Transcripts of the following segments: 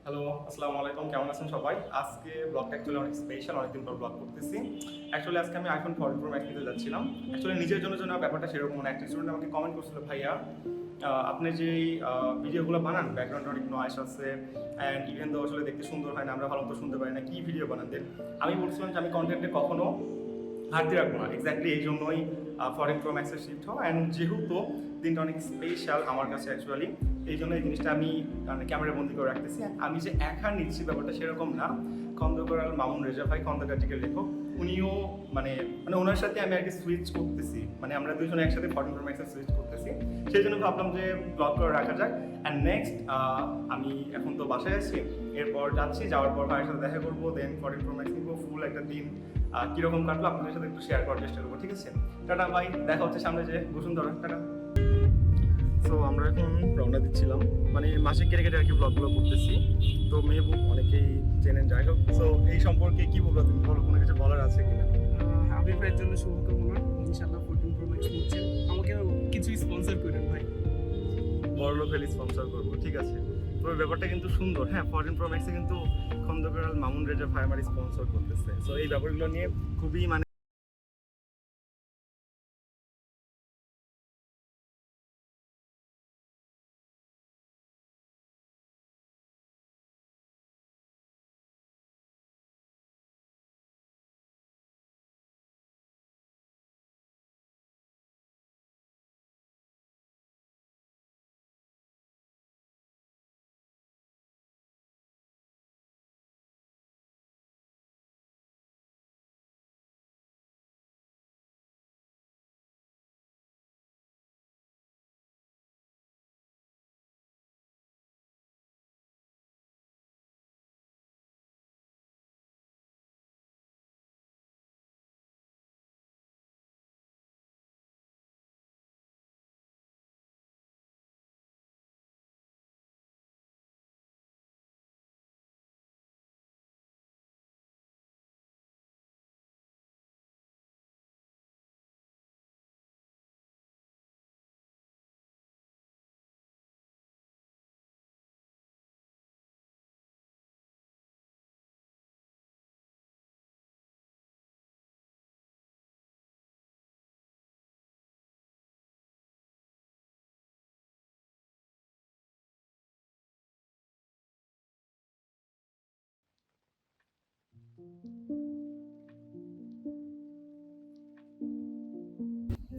Hello, আসসালামু আলাইকুম। কেমন আছেন সবাই? আজকে ব্লগটা অ্যাকচুয়ালি অনেক স্পেশাল, অনেকদিন পর ব্লগ করতেছি। অ্যাকচুয়ালি আজকে আমি iPhone 14 Pro Max নিতে যাচ্ছিলাম। অ্যাকচুয়ালি নিজের জন্য ব্যাপারটা সেরকম না। একটা স্টুডেন্ট আমাকে কমেন্ট করছিল, ভাইয়া আপনি যেই ভিডিওগুলো বানান ব্যাকগ্রাউন্ডে অনেক নয়েজ আছে অ্যান্ড ইভেন তো আসলে দেখতে সুন্দর হয় না, আমরা ভালো মতো শুনতে পারি না, কী ভিডিও বানান দেন? আমি বলছিলাম যে আমি কন্টেন্টে কখনো ঘাটতি রাখবো না। এক্স্যাক্টলি এই জন্যই 14 Pro Max-এ শিফট হওয়া। অ্যান্ড যেহেতু দিনটা অনেক স্পেশাল আমার কাছে অ্যাকচুয়ালি, এই জন্য এই জিনিসটা আমি ক্যামেরা বন্দি করে রাখতেছি। আমি যে একা নিচ্ছি ব্যাপারটা সেরকম না। খন্দকার আল মামুন ভাই, খন্দকার জিকের লেখক, উনিও মানে মানে ওনার সাথে আমি আর কি সুইচ করতেছি, মানে আমরা দুজনে একসাথে 14 Pro Max-এ সুইচ করতেছি। সেই জন্য ভাবলাম যে ব্লগ করে রাখা যাক। অ্যান্ড নেক্সট আমি এখন তো বাসায় আছি, এরপর যাচ্ছি, যাওয়ার পর ভাইয়ের সাথে দেখা করবো, দেন 14 Pro Max নিবো। ফুল একটা দিন কীরকম কাটলো আপনাদের সাথে একটু শেয়ার করার চেষ্টা করবো, ঠিক আছে? টাটা ভাই, দেখা হচ্ছে সামনে যে বসুন্ধরা। টাটা। সো আমরা এখন রওনা দিচ্ছিলাম, মানে মাসে কেটে কেটে আর কি ব্লগগুলো করতেছি। তো মেহবুব অনেকেই চেনেন, যাই হোক। সো এই সম্পর্কে কি বলবো, তুমি বলো, কোনো কিছু বলার আছে কিনা? আবির ভাইয়ের জন্য শুভকামনা। ইনশাআল্লাহ 14 প্রো ম্যাক্স নিচ্ছেন, আমাকে কিছু স্পন্সর করেন ভাই। বড়লোক হলে স্পন্সর করবো, ঠিক আছে? তবে ব্যাপারটা কিন্তু সুন্দর। হ্যাঁ, 14 Pro Max-এ কিন্তু খন্দকার আল মামুন ভাই আমার স্পন্সর করতেছে। সো এই ব্যাপারগুলো নিয়ে খুবই মানে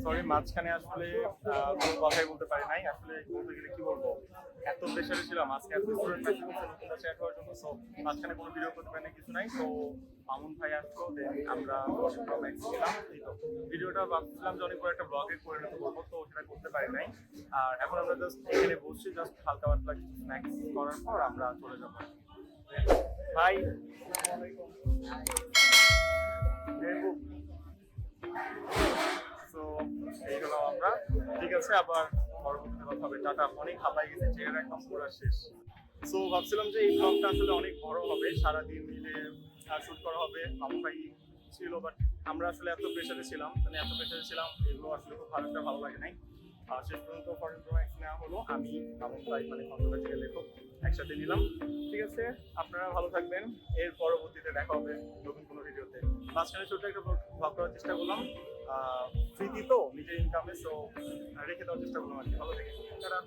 সরি, মাঝখানে আসলে কোনো কথাই বলতে পারি নাই। আসলে বলতে গেলে কি বলবো, এত প্রেশারে ছিলাম আজকে, এত স্টুডেন্ট মেসেজ করছে নতুন ব্যাচে অ্যাড হওয়ার জন্য। সো মাঝখানে কোনো ভিডিও করতে পারি না, কিছু নাই। তো মামুন ভাই আসলো, দেন আমরা 14 Pro Max নিলাম। এই তো ভিডিওটা ভাবছিলাম যে অনেক বড় একটা ব্লগে পরিণত করবো, তো সেটা করতে পারি নাই। আর এখন আমরা জাস্ট এখানে বসছি, জাস্ট হালকা পাতলা কিছু স্ন্যাক্স করার পর আমরা চলে যাবো। ভাই, তো এই হলো আমরা, ঠিক আছে? আবার পরবর্তীতে কথা হবে। টাটা। অনেক হাঁপাই গেছে, চেহারা একদম পুরো শেষ। সো ভাবছিলাম যে এই ব্লগটা আসলে অনেক বড় হবে, সারাদিন মিলে শুট করা হবে। মামু ভাই ছিল, বাট আমরা আসলে এত প্রেশারে ছিলাম, মানে এত প্রেশারে ছিলাম, এগুলো আসলে খুব ভালো লাগে নাই। আর শেষ পর্যন্ত 14 Pro Max নেওয়া হলো। আমি, মামুন ভাই, মানে খন্দকার থেকে লেখক, একসাথে নিলাম। ঠিক আছে, আপনারা ভালো থাকবেন। এর পরবর্তীতে দেখা হবে নতুন কোনো ভিডিওতে। মাঝখানে ছোট্ট একটা ব্লগ করার চেষ্টা করলাম, স্মৃতি তো নিজের ইনকামে, সো রেখে দেওয়ার চেষ্টা করলাম আর কি। ভালো থেকে তারা।